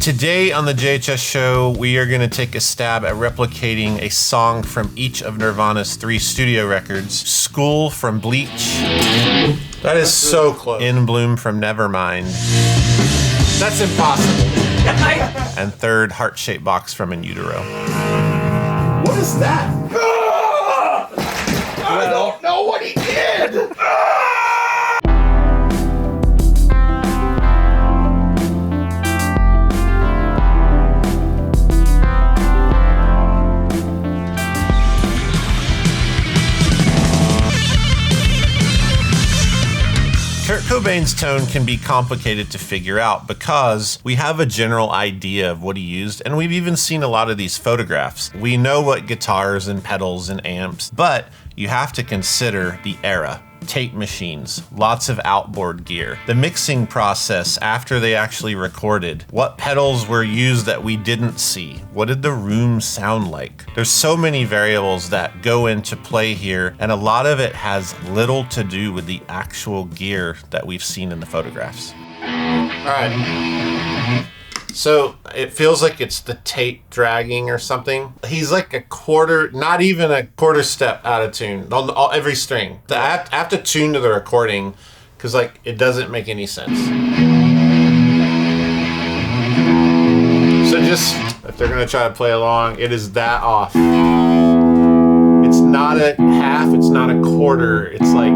Today on the JHS show, we are going to take a stab at replicating a song from each of Nirvana's 3 studio records. School from Bleach. That is so close. In Bloom from Nevermind. That's impossible. And third, Heart-Shaped Box from In Utero. What is that? I don't know what he did! Kurt Cobain's tone can be complicated to figure out because we have a general idea of what he used, and we've even seen a lot of these photographs. We know what guitars and pedals and amps, but you have to consider the era. Tape machines, lots of outboard gear, the mixing process after they actually recorded, what pedals were used that we didn't see, what did the room sound like? There's so many variables that go into play here, and a lot of it has little to do with the actual gear that we've seen in the photographs. All right. So it feels like it's the tape dragging or something. He's like a quarter, not even a quarter step out of tune on every string. I have to tune to the recording because like it doesn't make any sense. So just, if they're gonna try to play along, it is that off. It's not a half, it's not a quarter, it's like...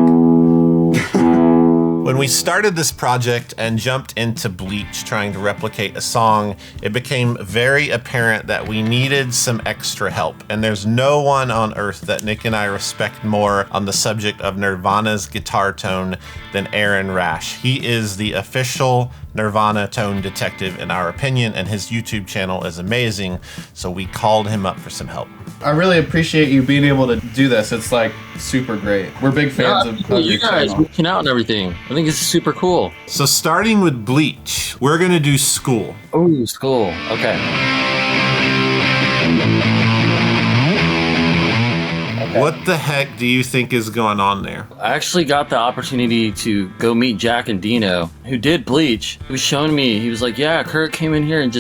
When we started this project and jumped into Bleach trying to replicate a song, it became very apparent that we needed some extra help. And there's no one on earth that Nick and I respect more on the subject of Nirvana's guitar tone than Aaron Rash. He is the official Nirvana tone detective in our opinion, and his YouTube channel is amazing, so we called him up for some help. I really appreciate you being able to do this. It's like super great. We're big fans of you guys reaching out and everything. I think it's super cool. So starting with Bleach, we're gonna do School. Oh, School. Okay. What the heck do you think is going on there? I actually got the opportunity to go meet Jack and Dino, who did Bleach. He was showing me, he was like, yeah, Kurt came in here and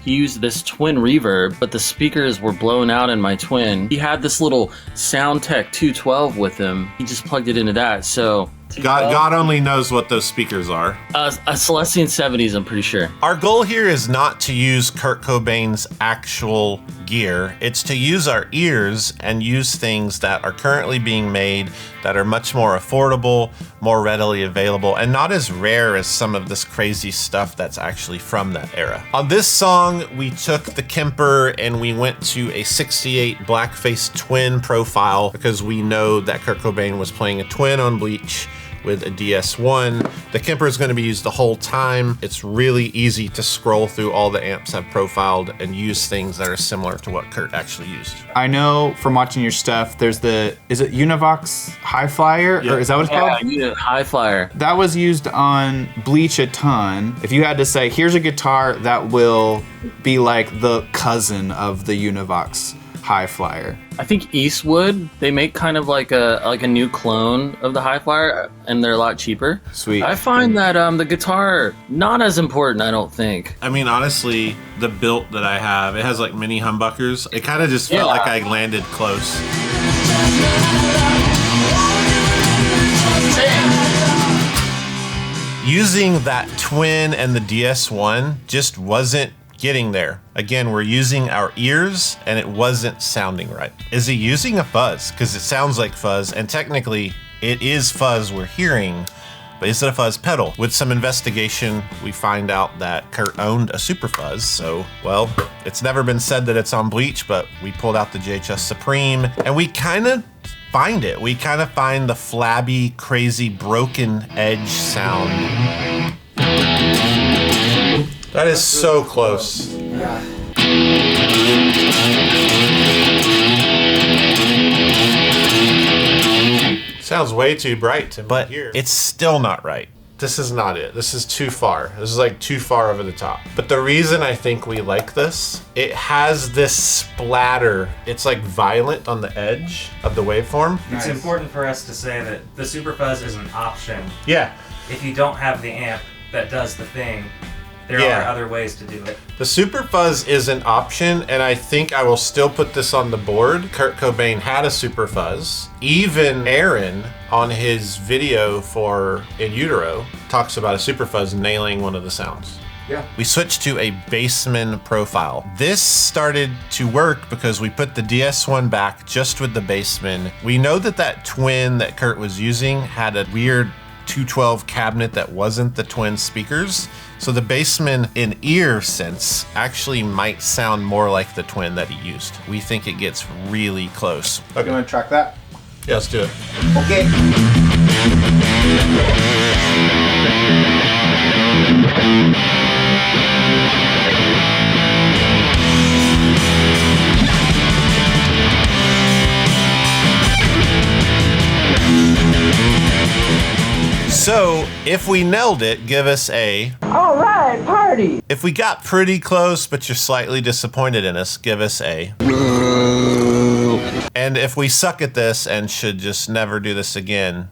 he used this twin reverb, but the speakers were blown out in my twin. He had this little Soundtech 212 with him. He just plugged it into that, so... God only knows what those speakers are. A Celestion 70s, I'm pretty sure. Our goal here is not to use Kurt Cobain's actual gear. It's to use our ears and use things that are currently being made that are much more affordable, more readily available, and not as rare as some of this crazy stuff that's actually from that era. On this song, we took the Kemper and we went to a 68 blackface twin profile because we know that Kurt Cobain was playing a twin on Bleach with a DS1. The Kemper is going to be used the whole time. It's really easy to scroll through all the amps I've profiled and use things that are similar to what Kurt actually used. I know from watching your stuff, there's is it Univox High Flyer? Yeah. Or is that what it's called? Yeah, High Flyer. That was used on Bleach a ton. If you had to say, here's a guitar that will be like the cousin of the Univox High Flyer. I think Eastwood, they make kind of like a new clone of the High Flyer, and they're a lot cheaper. Sweet. I find that the guitar not as important, I don't think. I mean, honestly, the built that I have, it has like mini humbuckers. It kind of just felt like I landed close. Using that twin and the DS1 just wasn't getting there. Again, we're using our ears and it wasn't sounding right. Is he using a fuzz? Because it sounds like fuzz, and technically it is fuzz we're hearing, but is it a fuzz pedal? With some investigation, we find out that Kurt owned a super fuzz, so, well, it's never been said that it's on Bleach, but we pulled out the JHS Supreme, and we kind of find it. We kind of find the flabby, crazy, broken edge sound. That is so close. Yeah. Sounds way too bright to me, but it's still not right. This is not it. This is too far. This is like too far over the top. But the reason I think we like this, it has this splatter. It's like violent on the edge of the waveform. It's important for us to say that the super fuzz is an option. Yeah. If you don't have the amp that does the thing, There Yeah. are other ways to do it. The super fuzz is an option, and I think I will still put this on the board. Kurt Cobain had a super fuzz. Even Aaron, on his video for In Utero, talks about a super fuzz nailing one of the sounds. Yeah. We switched to a bassman profile. This started to work because we put the DS1 back just with the bassman. We know that that twin that Kurt was using had a weird 212 cabinet that wasn't the twin speakers. So the bassman in ear sense actually might sound more like the twin that he used. We think it gets really close. You want to track that? Yeah, let's do it. Okay. So if we nailed it, give us a. All right, party. If we got pretty close, but you're slightly disappointed in us, give us a. And if we suck at this and should just never do this again.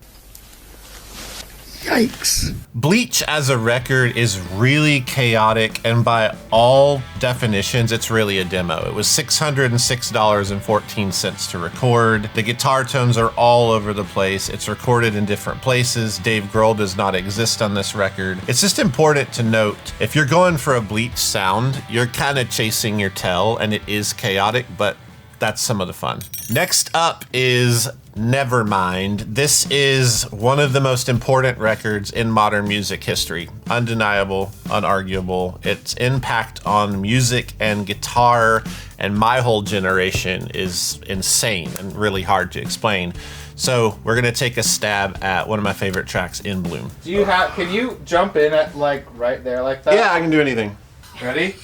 Yikes. Bleach as a record is really chaotic, and by all definitions, it's really a demo. It was $606.14 to record. The guitar tones are all over the place. It's recorded in different places. Dave Grohl does not exist on this record. It's just important to note, if you're going for a Bleach sound, you're kind of chasing your tail, and it is chaotic, but that's some of the fun. Next up is Nevermind. This is one of the most important records in modern music history. Undeniable, unarguable. Its impact on music and guitar and my whole generation is insane and really hard to explain. So we're gonna take a stab at one of my favorite tracks, In Bloom. Do you have? Can you jump in at like right there like that? Yeah, I can do anything. Ready?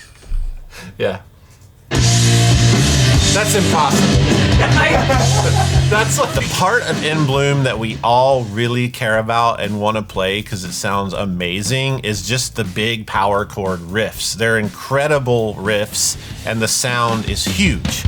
Yeah. That's impossible. That's like the part of In Bloom that we all really care about and want to play because it sounds amazing is just the big power chord riffs. They're incredible riffs and the sound is huge.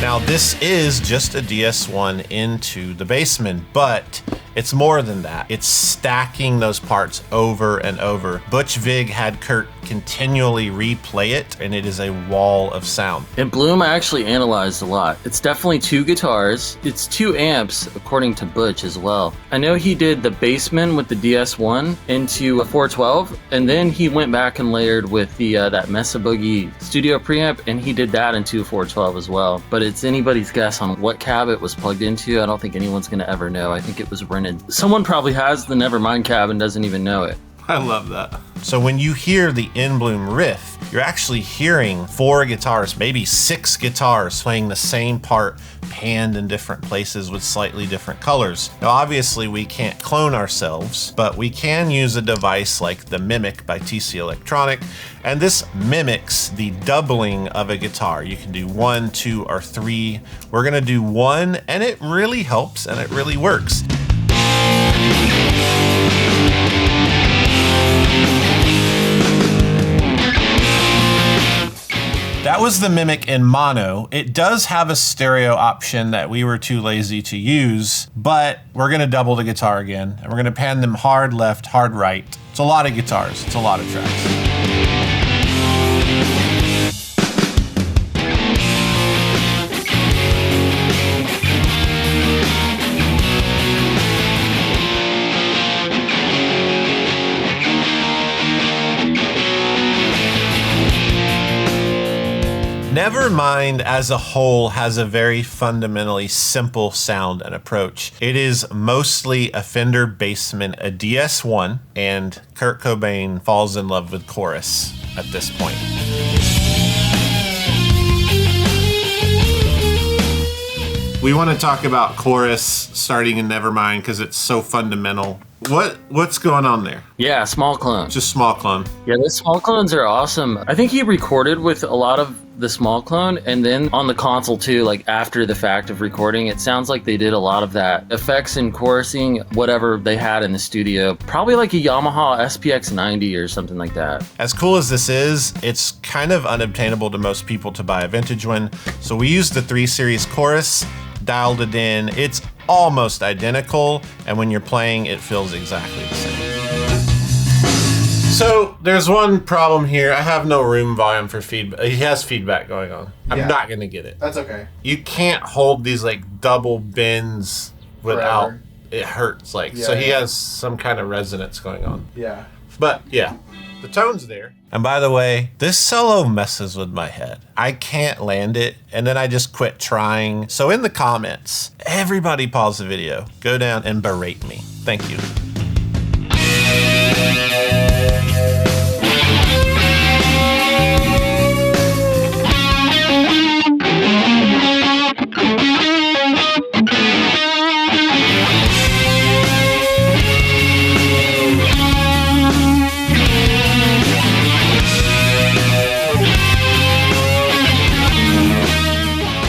Now this is just a DS1 into the bassman, but it's more than that. It's stacking those parts over and over. Butch Vig had Kurt continually replay it, and it is a wall of sound. In Bloom, I actually analyzed a lot. It's definitely 2 guitars. It's 2 amps, according to Butch as well. I know he did the bassman with the DS1 into a 412, and then he went back and layered with the that Mesa Boogie studio preamp, and he did that into a 412 as well. But it's anybody's guess on what cab it was plugged into. I don't think anyone's gonna ever know. I think it was rented. Someone probably has the Nevermind cab and doesn't even know it. I love that. So when you hear the In Bloom riff, you're actually hearing 4 guitars, maybe 6 guitars playing the same part, panned in different places with slightly different colors. Now obviously we can't clone ourselves, but we can use a device like the Mimic by TC Electronic, and this mimics the doubling of a guitar. You can do 1, 2, or 3. We're gonna do 1, and it really helps and it really works. That was the Mimic in mono. It does have a stereo option that we were too lazy to use, but we're gonna double the guitar again, and we're gonna pan them hard left, hard right. It's a lot of guitars, it's a lot of tracks. Nevermind as a whole has a very fundamentally simple sound and approach. It is mostly a Fender Bassman, a DS1, and Kurt Cobain falls in love with chorus at this point. We want to talk about chorus starting in Nevermind because it's so fundamental. What's going on there? Yeah, small clone. Just small clone. Yeah, the small clones are awesome. I think he recorded with a lot of the small clone, and then on the console too, like after the fact of recording, it sounds like they did a lot of that effects and chorusing, whatever they had in the studio. Probably like a Yamaha SPX 90 or something like that. As cool as this is, it's kind of unobtainable to most people to buy a vintage one. So we used the 3 Series chorus, dialed it in. It's almost identical, and when you're playing, it feels exactly the same. So there's one problem here. I have no room volume for feedback. He has feedback going on. I'm not going to get it. That's okay. You can't hold these like double bends without Forever. it hurts. Like Yeah, so, he yeah. has some kind of resonance going on. Yeah. But yeah, the tone's there. And by the way, this solo messes with my head. I can't land it, and then I just quit trying. So in the comments, everybody pause the video, go down and berate me. Thank you.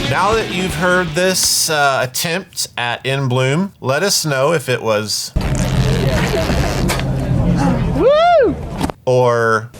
Now that you've heard this attempt at In Bloom, let us know if it was... Woo! Or...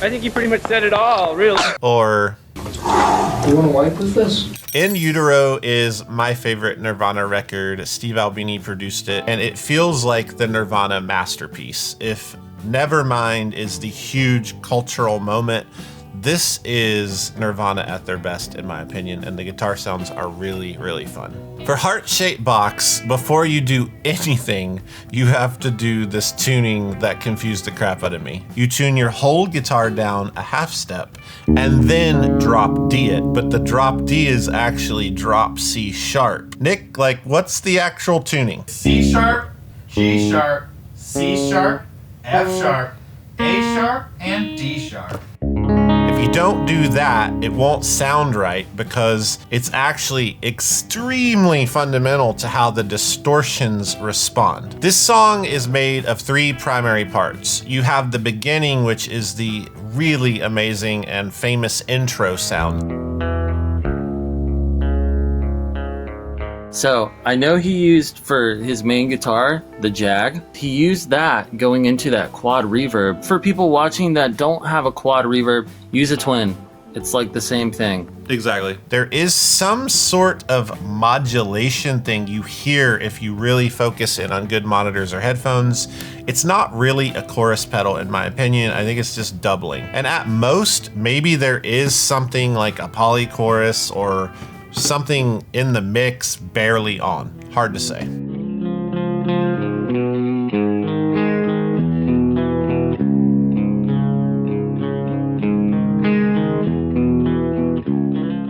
I think you pretty much said it all, really. Or... You want to wipe with this? In Utero is my favorite Nirvana record. Steve Albini produced it, and it feels like the Nirvana masterpiece. If Nevermind is the huge cultural moment, this is Nirvana at their best, in my opinion, and the guitar sounds are really, really fun. For Heart-Shaped Box, before you do anything, you have to do this tuning that confused the crap out of me. You tune your whole guitar down a half step, and then drop D it, but the drop D is actually drop C sharp. Nick, like, what's the actual tuning? C sharp, G sharp, C sharp, F sharp, A sharp, and D sharp. If you don't do that, it won't sound right because it's actually extremely fundamental to how the distortions respond. This song is made of 3 primary parts. You have the beginning, which is the really amazing and famous intro sound. So I know he used for his main guitar, the Jag, he used that going into that quad reverb. For people watching that don't have a quad reverb, use a twin. It's like the same thing. Exactly. There is some sort of modulation thing you hear if you really focus in on good monitors or headphones. It's not really a chorus pedal in my opinion. I think it's just doubling. And at most, maybe there is something like a polychorus or something in the mix barely on. Hard to say.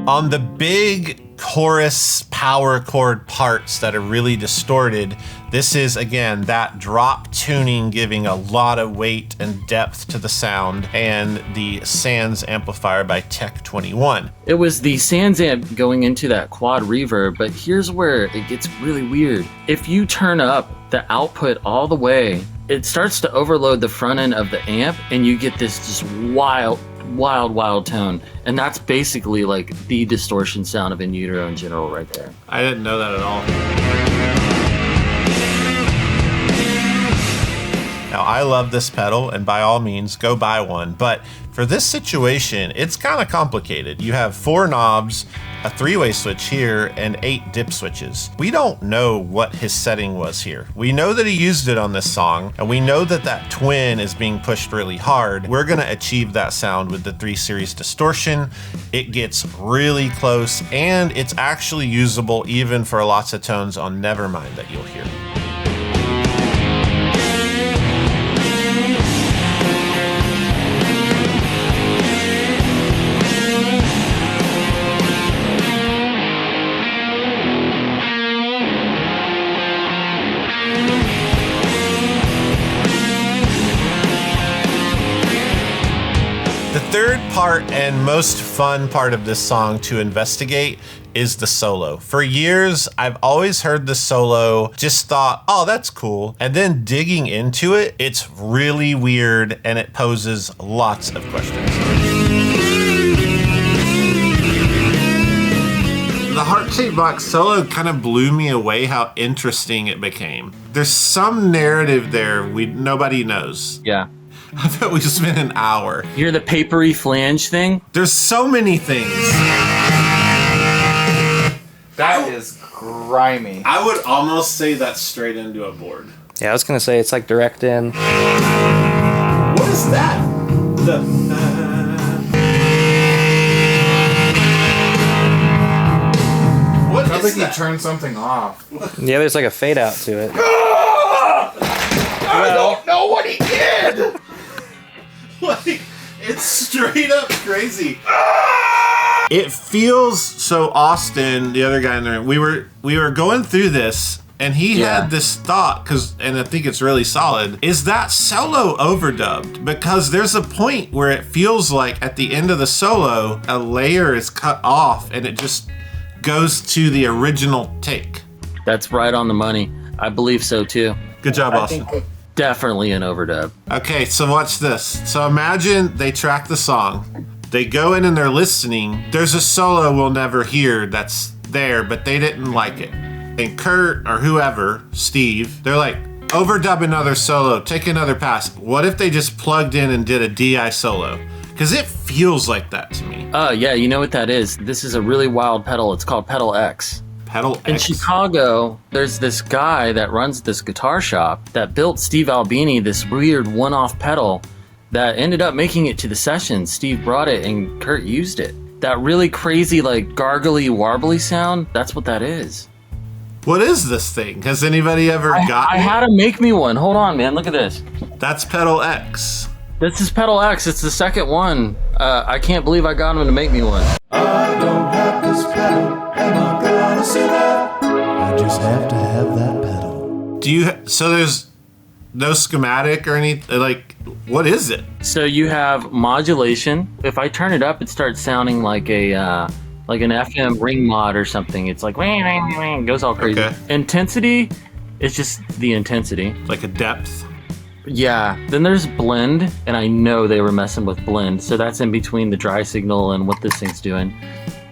On the big chorus power chord parts that are really distorted, this is again that drop tuning giving a lot of weight and depth to the sound, and the Sans amplifier by Tech 21. It was the Sans amp going into that quad reverb, but here's where it gets really weird. If you turn up the output all the way, it starts to overload the front end of the amp, and you get this just wild tone. And that's basically like the distortion sound of In Utero in general right there. I didn't know that at all. Now, I love this pedal, and by all means, go buy one. But for this situation, it's kind of complicated. You have 4 knobs, a 3-way switch here, and 8 dip switches. We don't know what his setting was here. We know that he used it on this song, and we know that that twin is being pushed really hard. We're gonna achieve that sound with the 3 series distortion. It gets really close, and it's actually usable even for lots of tones on Nevermind that you'll hear. The third part and most fun part of this song to investigate is the solo. For years, I've always heard the solo, just thought, oh, that's cool. And then digging into it, it's really weird and it poses lots of questions. The Heart-Shaped Box solo kind of blew me away how interesting it became. There's some narrative there nobody knows. Yeah. I bet we just spent an hour. You hear the papery flange thing? There's so many things. That is grimy. I would almost say that's straight into a board. Yeah, I was gonna say it's like direct in. What is that? What Sounds like is you that? turned something off. Yeah, there's like a fade out to it. I don't know what he did. Like, it's straight up crazy. It feels so. Austin, the other guy in there, we were going through this, and he had this thought, and I think it's really solid. Is that solo overdubbed? Because there's a point where it feels like at the end of the solo, a layer is cut off, and it just goes to the original take. That's right on the money. I believe so too. Good job, Austin. Definitely an overdub. Okay, so watch this. So imagine they track the song. They go in and they're listening. There's a solo we'll never hear that's there, but they didn't like it. And Kurt or whoever, Steve, they're like, overdub another solo, take another pass. What if they just plugged in and did a DI solo? Because it feels like that to me. Yeah, you know what that is? This is a really wild pedal. It's called Pedal X. Pedal In X. Chicago, there's this guy that runs this guitar shop that built Steve Albini this weird one-off pedal that ended up making it to the session. Steve brought it and Kurt used it. That really crazy, like, gargly, warbly sound, that's what that is. What is this thing? Has anybody ever gotten I it? had to make me one. Hold on, man. Look at this. That's Pedal X. This is Pedal X. It's the second one. I can't believe I got him to make me one. I don't have this pedal, am I gonna say that? I just have to have that pedal. So there's no schematic or anything? Like, what is it? So you have modulation. If I turn it up, it starts sounding like like an FM ring mod or something. It's like ring, ring, ring, goes all crazy. Okay. Intensity is just the intensity. Like a depth. Yeah. Then there's blend, and I know they were messing with blend. So that's in between the dry signal and what this thing's doing.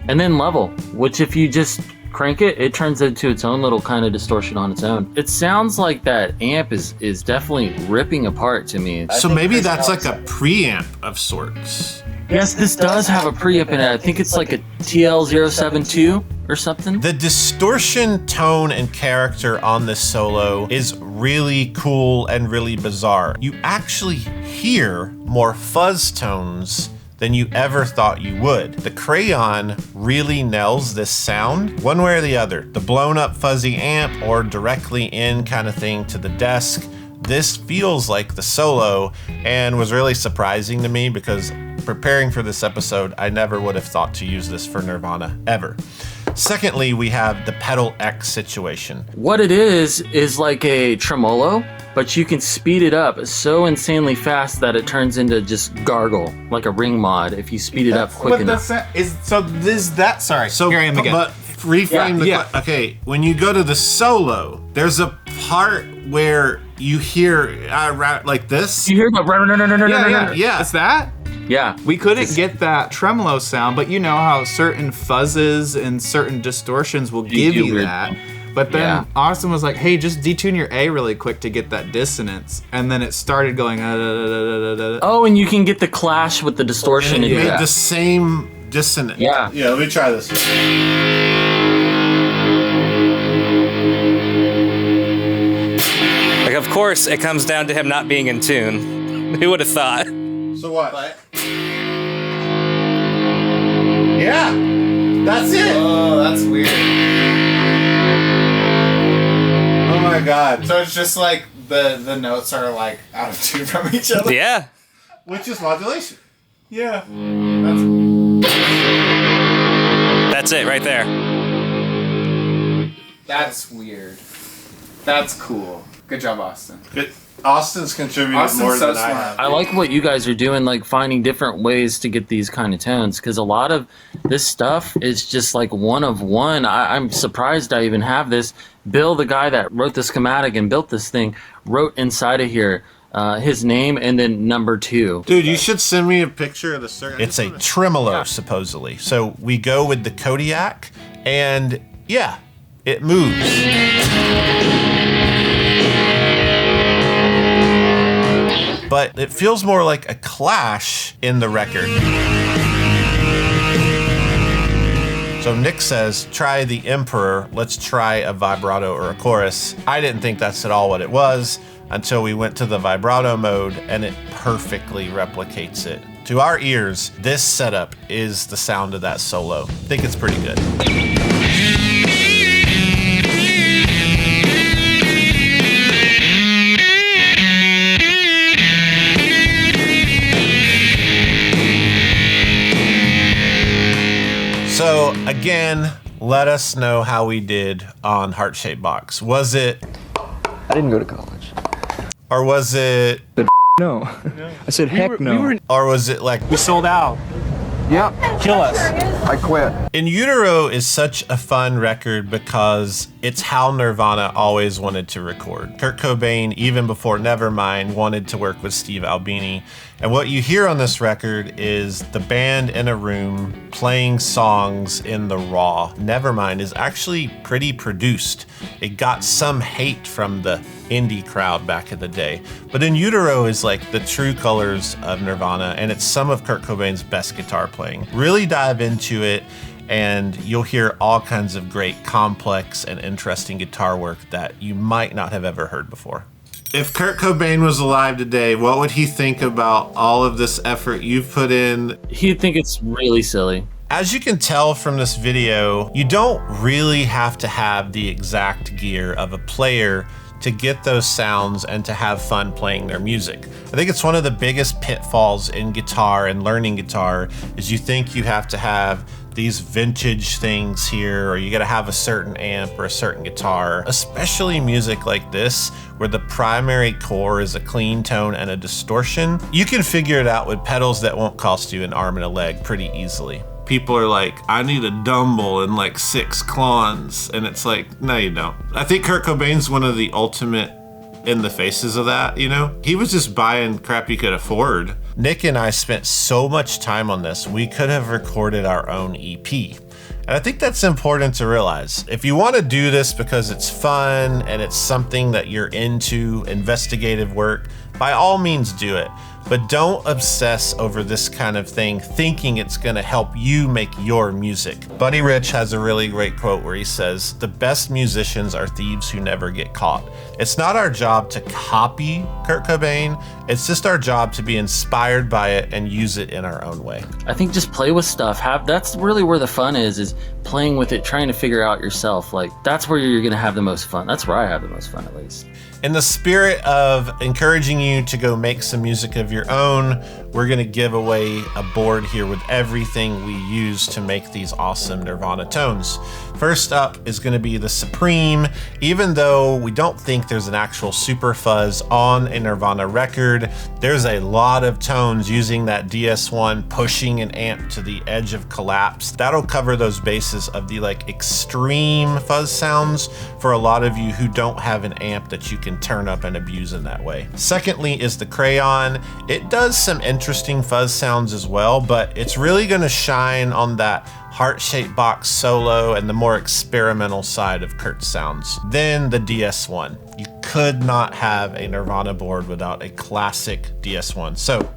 And then level, which if you just crank it, it turns into its own little kind of distortion on its own. It sounds like that amp is definitely ripping apart to me. So maybe that's like a preamp of sorts. Yes, this does have a preamp in it. I think it's like a TL072 or something. The distortion, tone, and character on this solo is really cool and really bizarre. You actually hear more fuzz tones than you ever thought you would. The crayon really nails this sound one way or the other. The blown up fuzzy amp or directly in kind of thing to the desk. This feels like the solo and was really surprising to me because preparing for this episode, I never would have thought to use this for Nirvana, ever. Secondly, we have the Pedal X situation. What it is like a tremolo, but you can speed it up so insanely fast that it turns into just gargle, like a ring mod if you speed it up quick enough. Sorry, here I am again. But reframe okay, when you go to the solo, there's a part where you hear like this. You hear the Yeah. It's that? Yeah. We couldn't get that tremolo sound, but you know how certain fuzzes and certain distortions will give do you weird. that. But then Austin was like, hey, just detune your A really quick to get that dissonance. And then it started going, Oh, and you can get the clash with the distortion. It made the same dissonance. Yeah. Yeah, let me try this. Like, of course, it comes down to him not being in tune. Who would have thought? So what? Yeah, that's it. oh, that's weird. Oh my god. So it's just like the notes are like out of tune from each other? Yeah. Which is modulation. Yeah. That's it right there. That's weird. That's cool. Good job, Austin. Good. Austin's contributed Austin's more so than I smart. have. I like what you guys are doing, like finding different ways to get these kind of tones, because a lot of this stuff is just like one of one. I'm surprised I even have this. Bill, the guy that wrote the schematic and built this thing, wrote inside of here his name and then number 2. Dude, you should send me a picture of the circuit. It's a tremolo, supposedly. So we go with the Kodiak, and yeah, it moves. But it feels more like a clash in the record. So Nick says, try the Emperor, let's try a vibrato or a chorus. I didn't think that's at all what it was until we went to the vibrato mode, and it perfectly replicates it. To our ears, this setup is the sound of that solo. I think it's pretty good. So again, let us know how we did on Heart-Shaped Box. Was it... I didn't go to college. Or was it... No. I said heck no. Or was it like... We sold out. Yep. Kill us. I quit. In Utero is such a fun record because it's how Nirvana always wanted to record. Kurt Cobain, even before Nevermind, wanted to work with Steve Albini. And what you hear on this record is the band in a room playing songs in the raw. Nevermind is actually pretty produced. It got some hate from the indie crowd back in the day. But In Utero is like the true colors of Nirvana, and it's some of Kurt Cobain's best guitar playing. Really dive into it, and you'll hear all kinds of great, complex, and interesting guitar work that you might not have ever heard before. If Kurt Cobain was alive today, what would he think about all of this effort you've put in? He'd think it's really silly. As you can tell from this video, you don't really have to have the exact gear of a player to get those sounds and to have fun playing their music. I think it's one of the biggest pitfalls in guitar and learning guitar is you think you have to have these vintage things here, or you gotta have a certain amp or a certain guitar, especially music like this, where the primary core is a clean tone and a distortion. You can figure it out with pedals that won't cost you an arm and a leg pretty easily. People are like, I need a Dumble and like 6 clones, and it's like, no you don't. I think Kurt Cobain's one of the ultimate in the faces of that, you know? He was just buying crap he could afford. Nick and I spent so much time on this, we could have recorded our own EP. And I think that's important to realize. If you want to do this because it's fun and it's something that you're into, investigative work, by all means do it. But don't obsess over this kind of thing thinking it's gonna help you make your music. Buddy Rich has a really great quote where he says, "The best musicians are thieves who never get caught." It's not our job to copy Kurt Cobain, it's just our job to be inspired by it and use it in our own way. I think just play with stuff. That's really where the fun is playing with it, trying to figure out yourself. Like, that's where you're gonna have the most fun. That's where I have the most fun, at least. In the spirit of encouraging you to go make some music of your own, we're gonna give away a board here with everything we use to make these awesome Nirvana tones. First up is gonna be the Supreme. Even though we don't think there's an actual super fuzz on a Nirvana record, there's a lot of tones using that DS1 pushing an amp to the edge of collapse. That'll cover those bases of the like extreme fuzz sounds for a lot of you who don't have an amp that you can turn up and abuse in that way. Secondly is the Crayon. It does some interesting fuzz sounds as well, but it's really gonna shine on that Heart-Shaped Box solo and the more experimental side of Kurt's sounds. Then the DS1. You could not have a Nirvana board without a classic DS1. So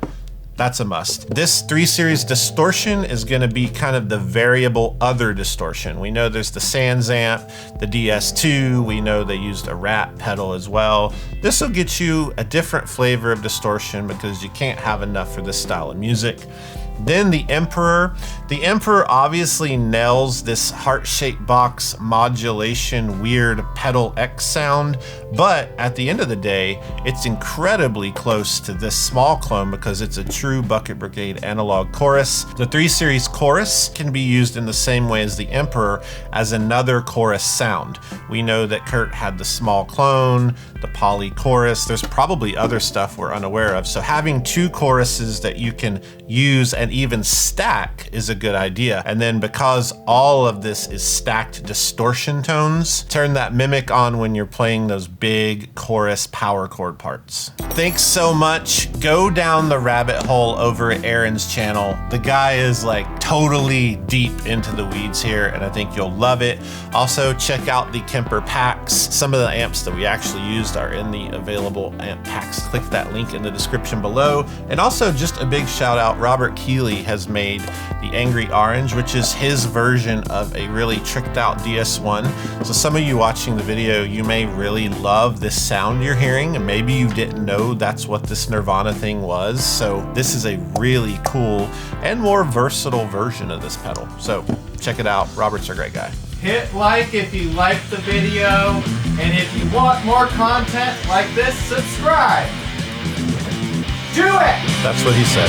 that's a must. This 3 Series distortion is gonna be kind of the variable other distortion. We know there's the Sans amp, the DS2, we know they used a Rat pedal as well. This will get you a different flavor of distortion because you can't have enough for this style of music. Then the Emperor. The Emperor obviously nails this Heart-Shaped Box modulation weird pedal X sound, but at the end of the day, it's incredibly close to this small clone because it's a true Bucket Brigade analog chorus. The 3 Series chorus can be used in the same way as the Emperor as another chorus sound. We know that Kurt had the small clone, the poly chorus. There's probably other stuff we're unaware of. So having 2 choruses that you can use and even stack is a good idea. And then because all of this is stacked distortion tones, turn that mimic on when you're playing those big chorus power chord parts. Thanks so much. Go down the rabbit hole over at Aaron's channel. The guy is like totally deep into the weeds here, and I think you'll love it. Also, check out the Kemper packs. Some of the amps that we actually used are in the available amp packs. Click that link in the description below. And also, just a big shout out, Robert Keeley has made the Angry Orange, which is his version of a really tricked out DS1. So some of you watching the video, you may really love this sound you're hearing, and maybe you didn't know that's what this Nirvana thing was. So this is a really cool and more versatile version of this pedal. So check it out. Robert's a great guy. Hit like if you liked the video, and if you want more content like this, subscribe. Do it! That's what he said.